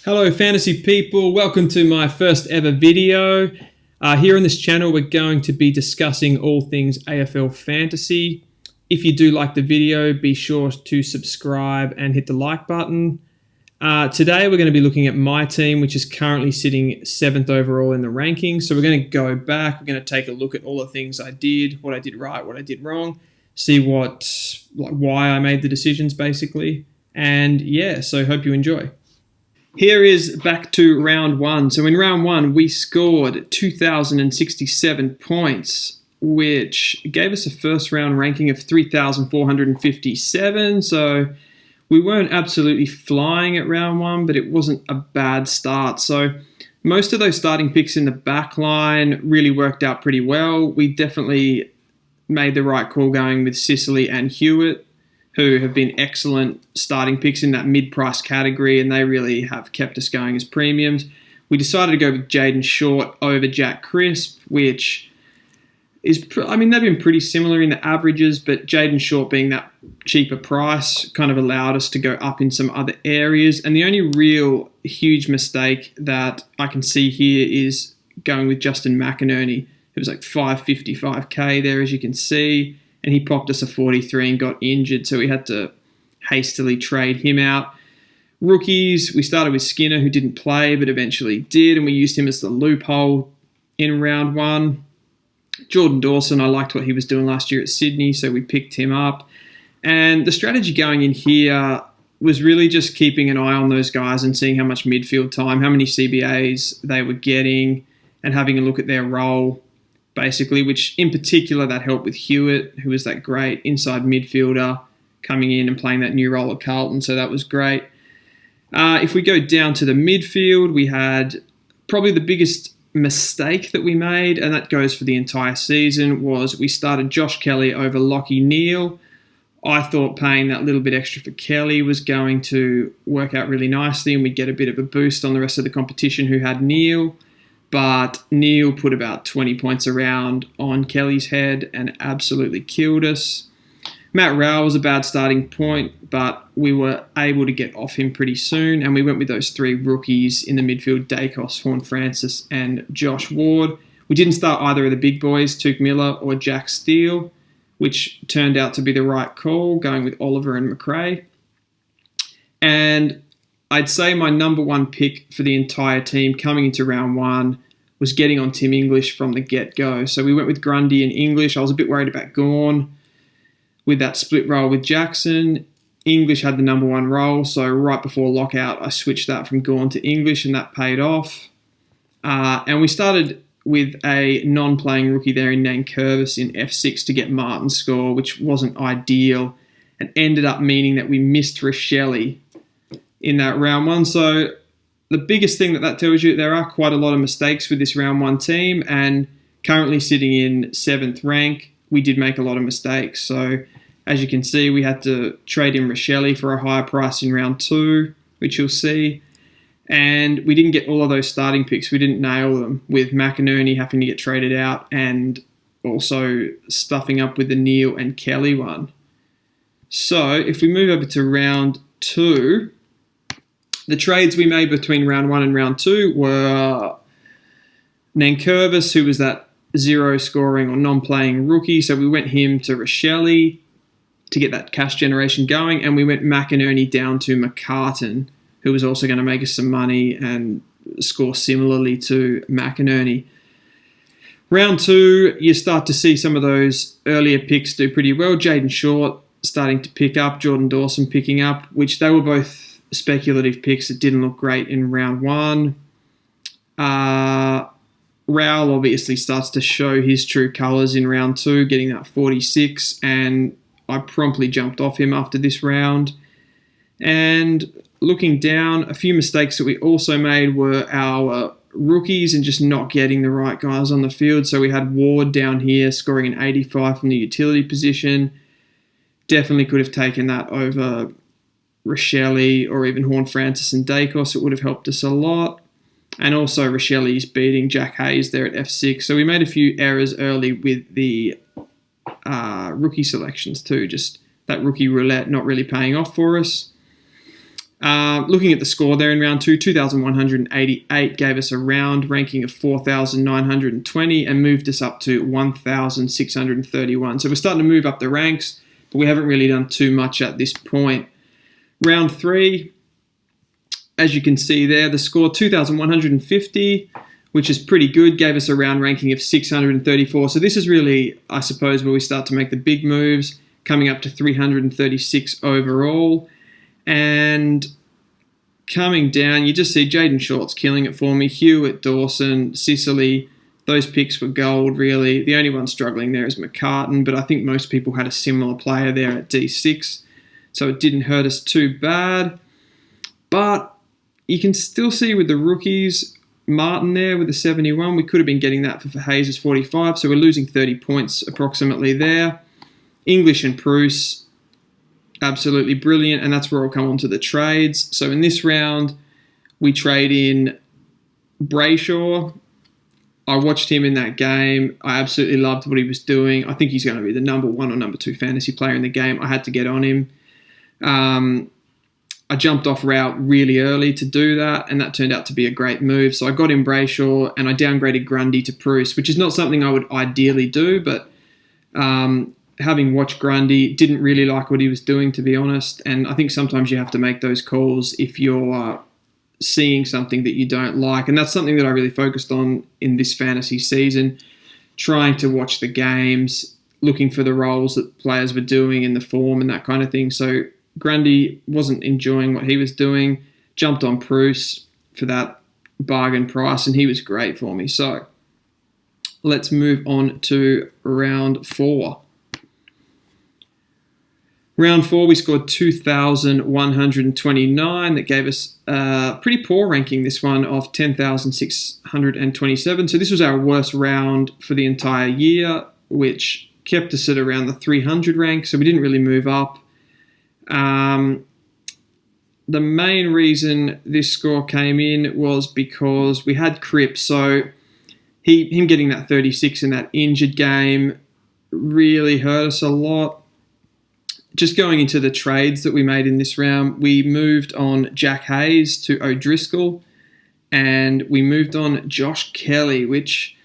Hello fantasy people, welcome to my first ever video. Here on this channel we're going to be discussing all things AFL fantasy. If you do like the video, be sure to subscribe and hit the like button. Today we're going to be looking at my team, which is currently sitting 7th overall in the rankings. So we're going to go back, we're going to take a look at all the things I did, what I did right, what I did wrong, see why I made the decisions basically. And yeah, so hope you enjoy. Here is back to round one. So in round one, we scored 2,067 points, which gave us a first round ranking of 3,457. So we weren't absolutely flying at round one, but it wasn't a bad start. So most of those starting picks in the back line really worked out pretty well. We definitely made the right call going with Sicily and Hewitt, who have been excellent starting picks in that mid-price category, and they really have kept us going as premiums. We decided to go with Jayden Short over Jack Crisp, which is, they've been pretty similar in the averages, but Jayden Short being that cheaper price kind of allowed us to go up in some other areas. And the only real huge mistake that I can see here is going with Justin McInerney. It was like 555k there, as you can see. And he popped us a 43 and got injured, so we had to hastily trade him out. Rookies, we started with Skinner, who didn't play, but eventually did, and we used him as the loophole in round one. Jordan Dawson, I liked what he was doing last year at Sydney, so we picked him up. And the strategy going in here was really just keeping an eye on those guys and seeing how much midfield time, how many CBAs they were getting, and having a look at their role, basically, which in particular that helped with Hewitt, who was that great inside midfielder coming in and playing that new role at Carlton, so that was great. If we go down to the midfield, we had probably the biggest mistake that we made, and that goes for the entire season, was we started Josh Kelly over Lockie Neal. I thought paying that little bit extra for Kelly was going to work out really nicely and we'd get a bit of a boost on the rest of the competition who had Neal. But Neal put about 20 points around on Kelly's head and absolutely killed us. Matt Rowell was a bad starting point, but we were able to get off him pretty soon, and we went with those three rookies in the midfield, Daicos, Horne-Francis, and Josh Ward. We didn't start either of the big boys, Tuke Miller or Jack Steele, which turned out to be the right call, going with Oliver and McRae. And I'd say my number one pick for the entire team coming into round one was getting on Tim English from the get-go. So we went with Grundy and English. I was a bit worried about Gawn with that split role with Jackson. English had the number one role, so right before lockout, I switched that from Gawn to English, and that paid off. And we started with a non-playing rookie there in Nankervis in F6 to get Martin's score, which wasn't ideal, and ended up meaning that we missed Rochelle in that round one. So the biggest thing that tells you, there are quite a lot of mistakes with this round one team, and currently sitting in 7th rank, we did make a lot of mistakes. So as you can see, we had to trade in Rochelle for a higher price in round two, which you'll see. And we didn't get all of those starting picks. We didn't nail them, with McInerney having to get traded out and also stuffing up with the Neal and Kelly one. So if we move over to round two, the trades we made between round one and round two were Nankervis, who was that zero scoring or non-playing rookie. So we went him to Rochelle to get that cash generation going. And we went McInerney down to McCartan, who was also going to make us some money and score similarly to McInerney. Round two, you start to see some of those earlier picks do pretty well. Jayden Short starting to pick up, Jordan Dawson picking up, which they were both speculative picks that didn't look great in round one. Rowell obviously starts to show his true colours in round two, getting that 46, and I promptly jumped off him after this round. And looking down, a few mistakes that we also made were our rookies and just not getting the right guys on the field. So we had Ward down here scoring an 85 from the utility position. Definitely could have taken that over Rochelle or even Horne-Francis and Daicos. It would have helped us a lot. And also Rochelle's beating Jack Hayes there at F6. So we made a few errors early with the rookie selections too. Just that rookie roulette not really paying off for us. Looking at the score there in round 2, 2,188 gave us a round ranking of 4,920 and moved us up to 1,631. So we're starting to move up the ranks, but we haven't really done too much at this point. Round 3, as you can see there, the score 2,150, which is pretty good, gave us a round ranking of 634. So this is really, I suppose, where we start to make the big moves, coming up to 336 overall. And coming down, you just see Jaden Short's killing it for me. Hewitt, Dawson, Sicily, those picks were gold, really. The only one struggling there is McCartan, but I think most people had a similar player there at D6, so it didn't hurt us too bad. But you can still see with the rookies, Martin there with the 71, we could have been getting that for Hayes' 45, so we're losing 30 points approximately there. English and Bruce, absolutely brilliant, and that's where I'll come on to the trades. So in this round, we trade in Brayshaw. I watched him in that game. I absolutely loved what he was doing. I think he's going to be the number 1 or number 2 fantasy player in the game. I had to get on him. I jumped off route really early to do that, and that turned out to be a great move. So I got in Brayshaw, and I downgraded Grundy to Bruce, which is not something I would ideally do, but having watched Grundy, didn't really like what he was doing, to be honest. And I think sometimes you have to make those calls if you're seeing something that you don't like. And that's something that I really focused on in this fantasy season, trying to watch the games, looking for the roles that players were doing in the form and that kind of thing. So Grundy wasn't enjoying what he was doing, jumped on Bruce for that bargain price, and he was great for me. So let's move on to round 4. Round 4, we scored 2,129. That gave us a pretty poor ranking, this one, of 10,627. So this was our worst round for the entire year, which kept us at around the 300 rank. So we didn't really move up. The main reason this score came in was because we had Cripps. So him getting that 36 in that injured game really hurt us a lot. Just going into the trades that we made in this round, we moved on Jack Hayes to O'Driscoll, and we moved on Josh Kelly, which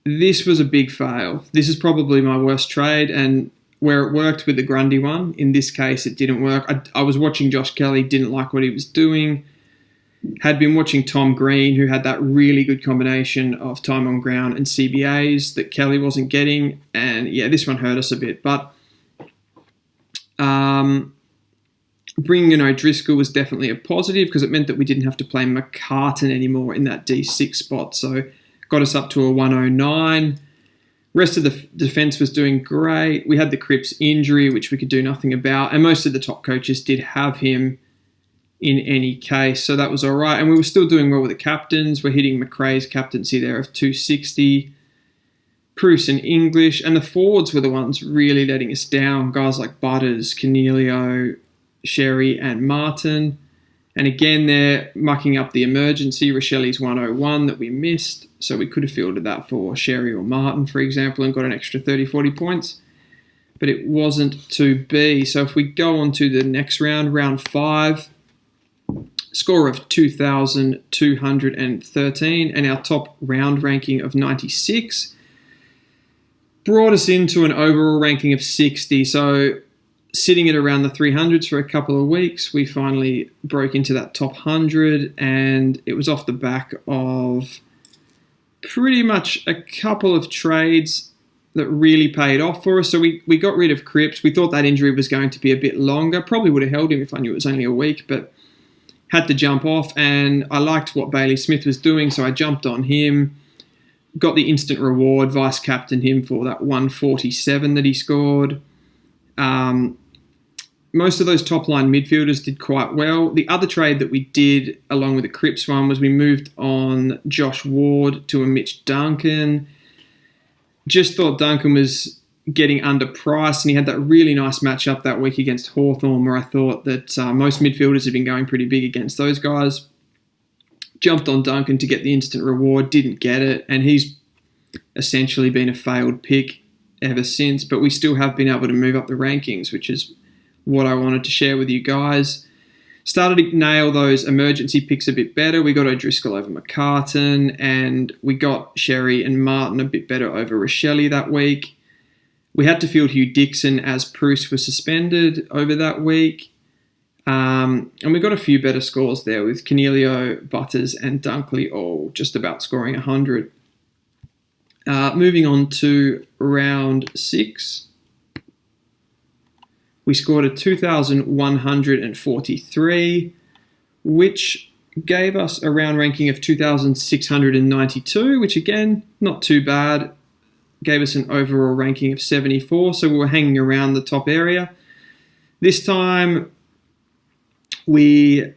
this was a big fail. This is probably my worst trade, and where it worked with the Grundy one, in this case it didn't work. I was watching Josh Kelly, didn't like what he was doing. Had been watching Tom Green, who had that really good combination of time on ground and CBAs that Kelly wasn't getting, and yeah, this one hurt us a bit. But bringing in O'Driscoll was definitely a positive because it meant that we didn't have to play McCartan anymore in that D6 spot. So got us up to a 109. Rest of the defence was doing great. We had the Cripps injury, which we could do nothing about. And most of the top coaches did have him in any case. So that was all right. And we were still doing well with the captains. We're hitting McRae's captaincy there of 260. Bruce and English, and the forwards were the ones really letting us down. Guys like Butters, Cornelio, Sherry, and Martin. And again, they're mucking up the emergency. Rochelli's 101 that we missed. So we could have fielded that for Sherry or Martin, for example, and got an extra 30, 40 points. But it wasn't to be. So if we go on to the next round, round 5, score of 2,213, and our top round ranking of 96. Brought us into an overall ranking of 60. So sitting at around the 300s for a couple of weeks, we finally broke into that top 100, and it was off the back of pretty much a couple of trades that really paid off for us. So we got rid of Cripps. We thought that injury was going to be a bit longer. Probably would have held him if I knew it was only a week, but had to jump off, and I liked what Bailey Smith was doing, so I jumped on him. Got the instant reward, vice-captained him for that 147 that he scored. Most of those top-line midfielders did quite well. The other trade that we did, along with the Cripps one, was we moved on Josh Ward to a Mitch Duncan. Just thought Duncan was getting underpriced, and he had that really nice matchup that week against Hawthorn, where I thought that most midfielders had been going pretty big against those guys. Jumped on Duncan to get the instant reward, didn't get it, and he's essentially been a failed pick ever since, but we still have been able to move up the rankings, which is what I wanted to share with you guys. started to nail those emergency picks a bit better. We got O'Driscoll over McCartan, and we got Sherry and Martin a bit better over Rochelle that week. We had to field Hugh Dixon as Bruce was suspended over that week. And we got a few better scores there with Cornelio, Butters, and Dunkley all just about scoring 100. Moving on to round 6. We scored a 2,143, which gave us a round ranking of 2,692, which again, not too bad. Gave us an overall ranking of 74, so we were hanging around the top area. This time, we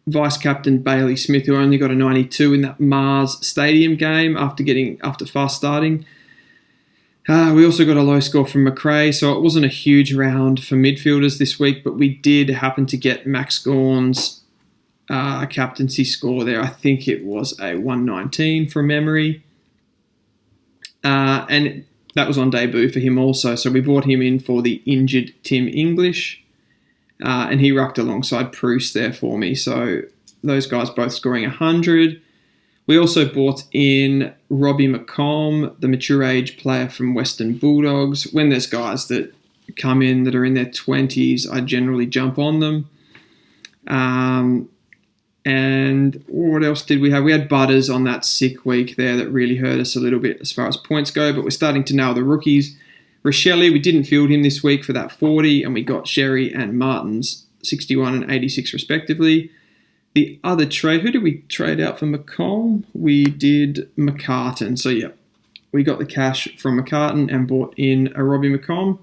vice-captain Bailey Smith, who only got a 92 in that Mars Stadium game after fast starting. We also got a low score from McRae, so it wasn't a huge round for midfielders this week, but we did happen to get Max Gawn's captaincy score there. I think it was a 119 from memory. And that was on debut for him also, so we brought him in for the injured Tim English. And he rucked alongside Bruce there for me, so those guys both scoring 100. We also brought in Robbie McComb, the mature age player from Western Bulldogs. When there's guys that come in that are in their 20s, I generally jump on them. And what else did we have? We had Butters on that sick week there that really hurt us a little bit as far as points go, but we're starting to nail the rookies. Rochelle, we didn't field him this week for that 40, and we got Sherry and Martin's 61 and 86 respectively. The other trade, who did we trade out for McComb? We did McCartan. So, yeah, we got the cash from McCartan and bought in a Robbie McComb,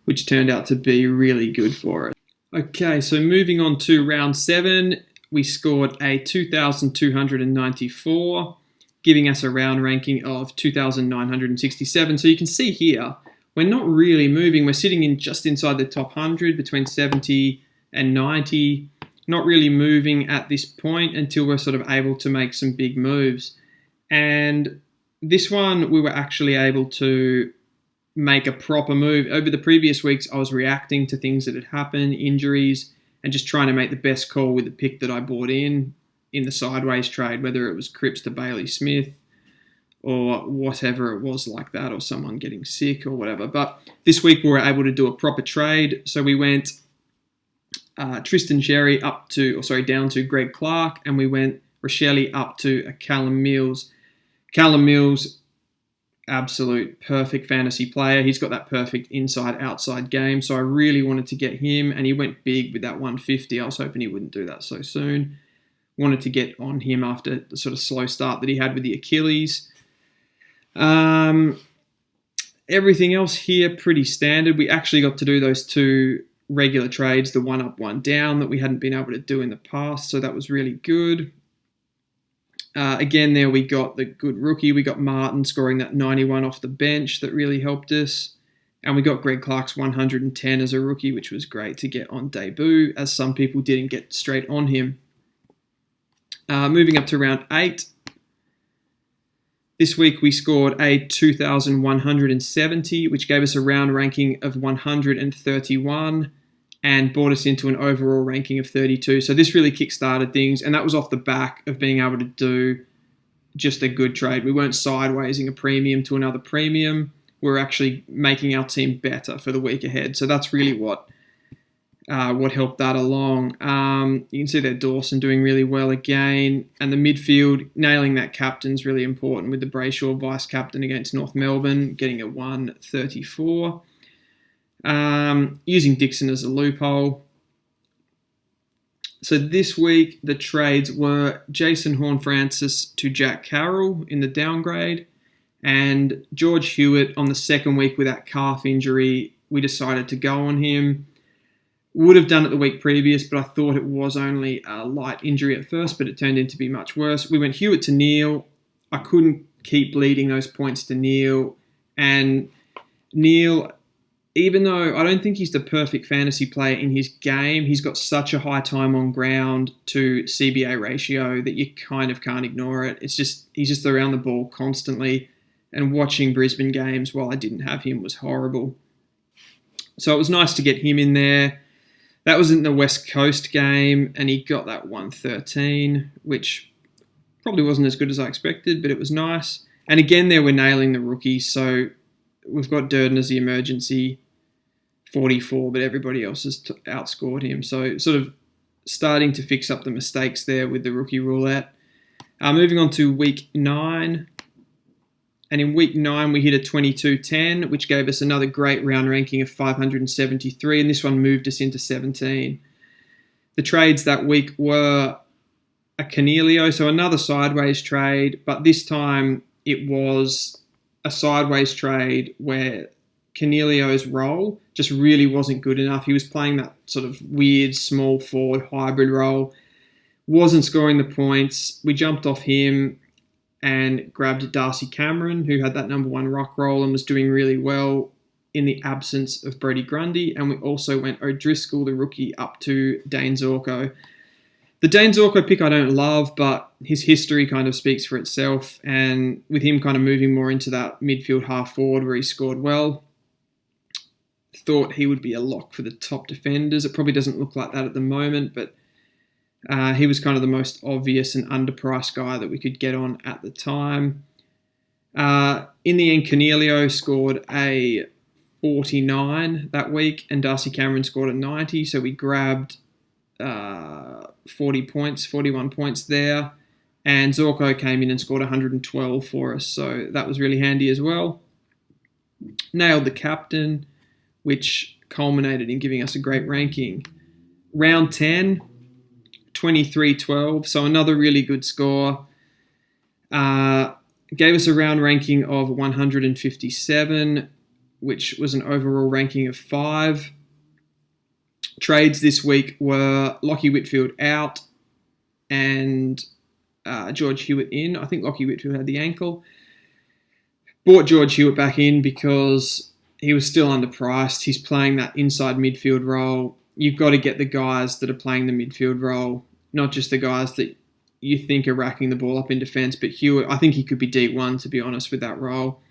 which turned out to be really good for us. Okay, so moving on to round 7, we scored a 2,294, giving us a round ranking of 2,967. So you can see here, we're not really moving. We're sitting in just inside the top 100, between 70 and 90. Not really moving at this point until we're sort of able to make some big moves. And this one, we were actually able to make a proper move. Over the previous weeks, I was reacting to things that had happened, injuries, and just trying to make the best call with the pick that I bought in the sideways trade, whether it was Cripps to Bailey Smith or whatever it was like that, or someone getting sick or whatever. But this week, we were able to do a proper trade. So we went Tristan Sherry down to Greg Clark, and we went Rochelle up to a Callum Mills. Callum Mills, absolute perfect fantasy player. He's got that perfect inside-outside game, so I really wanted to get him, and he went big with that 150. I was hoping he wouldn't do that so soon. Wanted to get on him after the sort of slow start that he had with the Achilles. Everything else here, pretty standard. We actually got to do those 2 regular trades, the 1 up, 1 down, that we hadn't been able to do in the past, so that was really good. Again, there we got the good rookie. We got Martin scoring that 91 off the bench that really helped us. And we got Greg Clark's 110 as a rookie, which was great to get on debut, as some people didn't get straight on him. Moving up to round 8. This week we scored a 2,170, which gave us a round ranking of 131 and brought us into an overall ranking of 32. So this really kick-started things, and that was off the back of being able to do just a good trade. We weren't sidewaysing a premium to another premium. We're actually making our team better for the week ahead. So that's really what helped that along. You can see there Dawson doing really well again, and the midfield, nailing that captain's really important with the Brayshaw vice-captain against North Melbourne, getting a 134. Using Dixon as a loophole. So this week, the trades were Jason Horne-Francis to Jack Carroll in the downgrade, and George Hewitt on the second week with that calf injury. We decided to go on him. Would have done it the week previous, but I thought it was only a light injury at first, but it turned into be much worse. We went Hewitt to Neil. I couldn't keep bleeding those points to Neil, and Neil, even though I don't think he's the perfect fantasy player in his game, he's got such a high time on ground to CBA ratio that you kind of can't ignore it. He's just around the ball constantly, and watching Brisbane games while I didn't have him was horrible. So it was nice to get him in there. That was in the West Coast game, and he got that 113, which probably wasn't as good as I expected, but it was nice. And again, there we're nailing the rookies. So we've got Durden as the emergency, 44, but everybody else has outscored him. So sort of starting to fix up the mistakes there with the rookie roulette. Moving on to week 9. And in week 9, we hit a 22-10, which gave us another great round ranking of 573, and this one moved us into 17. The trades that week were a Cornelio, so another sideways trade, but this time it was a sideways trade where Cornelio's role just really wasn't good enough. He was playing that sort of weird small forward hybrid role, wasn't scoring the points. We jumped off him and grabbed Darcy Cameron, who had that number 1 rock roll and was doing really well in the absence of Brodie Grundy. And we also went O'Driscoll, the rookie, up to Dane Zorko. The Dane Zorko pick I don't love, but his history kind of speaks for itself. And with him kind of moving more into that midfield half forward where he scored well, thought he would be a lock for the top defenders. It probably doesn't look like that at the moment, but he was kind of the most obvious and underpriced guy that we could get on at the time. In the end, Cornelio scored a 49 that week, and Darcy Cameron scored a 90, so we grabbed 41 points there. And Zorko came in and scored 112 for us, so that was really handy as well. Nailed the captain, which culminated in giving us a great ranking. Round 10, 23-12, so another really good score. Gave us a round ranking of 157, which was an overall ranking of 5. Trades this week were Lachie Whitfield out and George Hewitt in. I think Lachie Whitfield had the ankle. Bought George Hewitt back in because he was still underpriced. He's playing that inside midfield role. You've got to get the guys that are playing the midfield role, not just the guys that you think are racking the ball up in defence. But Hewitt, I think he could be D1, to be honest, with that role.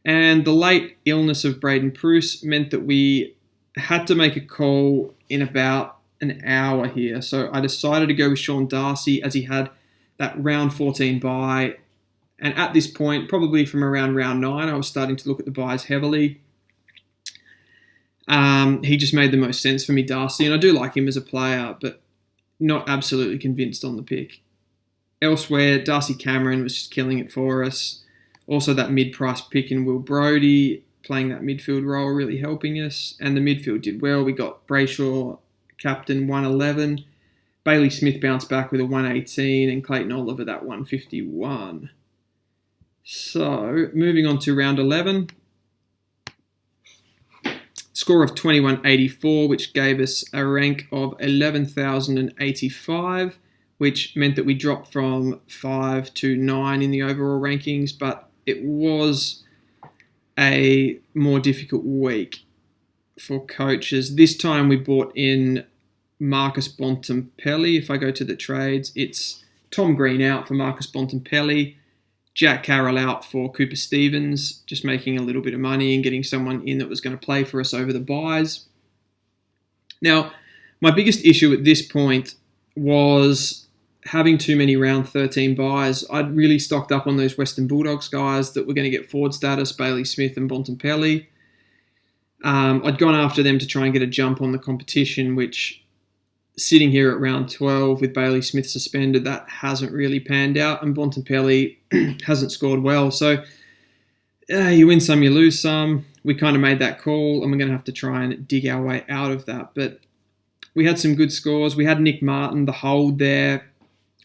And the late illness of Braden Preuss meant that we had to make a call in about an hour here. So I decided to go with Sean Darcy as he had that round 14 bye. And at this point, probably from around round 9, I was starting to look at the buys heavily. He just made the most sense for me, Darcy, and I do like him as a player, but not absolutely convinced on the pick. Elsewhere, Darcy Cameron was just killing it for us. Also, that mid-price pick in Will Brodie, playing that midfield role, really helping us. And the midfield did well. We got Brayshaw, captain, 111. Bailey Smith bounced back with a 118, and Clayton Oliver, that 151. So, moving on to round 11. Score of 2184, which gave us a rank of 11,085, which meant that we dropped from 5 to 9 in the overall rankings, but it was a more difficult week for coaches. This time we bought in Marcus Bontempelli. If I go to the trades, it's Tom Green out for Marcus Bontempelli, Jack Carroll out for Cooper Stevens, just making a little bit of money and getting someone in that was going to play for us over the buys. Now, my biggest issue at this point was having too many round 13 buys. I'd really stocked up on those Western Bulldogs guys that were going to get forward status, Bailey Smith and Bontempelli. I'd gone after them to try and get a jump on the competition, which sitting here at round 12 with Bailey Smith suspended, that hasn't really panned out, and Bontempelli hasn't scored well. So you win some, you lose some. We kind of made that call, and we're going to have to try and dig our way out of that. But we had some good scores. We had Nick Martin, the hold there.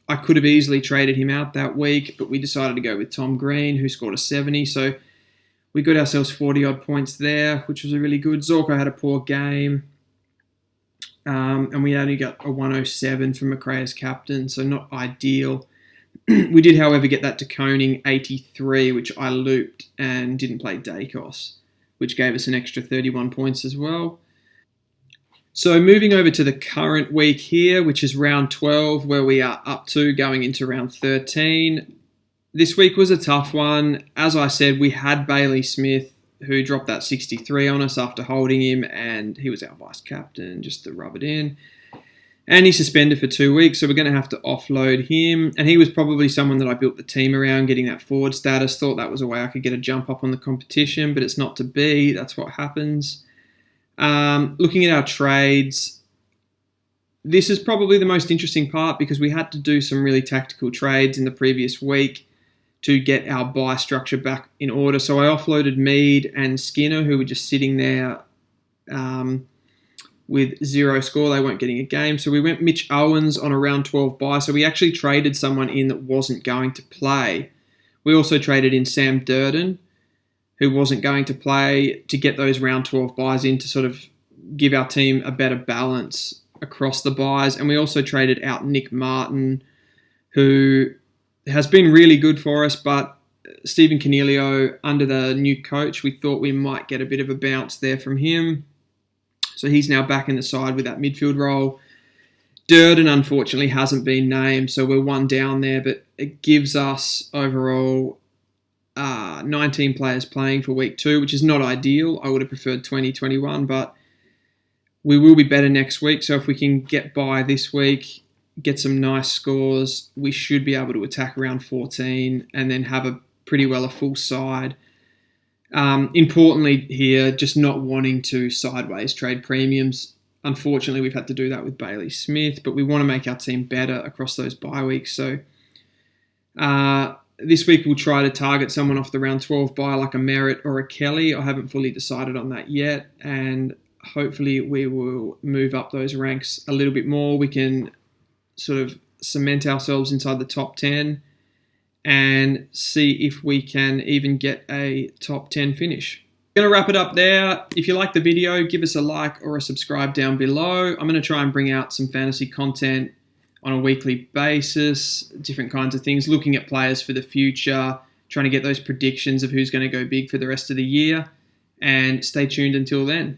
I could have easily traded him out that week, but we decided to go with Tom Green, who scored a 70. So we got ourselves 40-odd points there, which was a really good. Zorko had a poor game. And we only got a 107 from McRae as captain, so not ideal. We did, however, get that De Koning 83, which I looped and didn't play Dacos, which gave us an extra 31 points as well. So moving over to the current week here, which is round 12, where we are up to going into round 13. This week was a tough one. As I said, we had Bailey Smith who dropped that 63 on us after holding him, and he was our vice captain, just to rub it in. And he's suspended for 2 weeks, so we're going to have to offload him. And he was probably someone that I built the team around, getting that forward status. Thought that was a way I could get a jump up on the competition, but it's not to be. That's what happens. Looking at our trades, this is probably the most interesting part because we had to do some really tactical trades in the previous week to get our buy structure back in order. So I offloaded Mead and Skinner, who were just sitting there with 0 score. They weren't getting a game. So we went Mitch Owens on a round 12 buy. So we actually traded someone in that wasn't going to play. We also traded in Sam Durden, who wasn't going to play, to get those round 12 buys in to sort of give our team a better balance across the buys. And we also traded out Nick Martin, who has been really good for us, but Stephen Canelio, under the new coach, we thought we might get a bit of a bounce there from him. So he's now back in the side with that midfield role. Durden, unfortunately, hasn't been named, so we're one down there, but it gives us overall 19 players playing for week 2, which is not ideal. I would have preferred 20, 21, but we will be better next week. So if we can get by this week, get some nice scores, we should be able to attack around 14 and then have a full side. Importantly here, just not wanting to sideways trade premiums. Unfortunately, we've had to do that with Bailey Smith, but we want to make our team better across those bye weeks. So this week we'll try to target someone off the round 12 bye, like a Merritt or a Kelly. I haven't fully decided on that yet, and hopefully we will move up those ranks a little bit more. We can sort of cement ourselves inside the top 10 and see if we can even get a top 10 finish. I'm going to wrap it up there. If you like the video, give us a like or a subscribe down below. I'm going to try and bring out some fantasy content on a weekly basis, different kinds of things, looking at players for the future, trying to get those predictions of who's going to go big for the rest of the year. And stay tuned until then.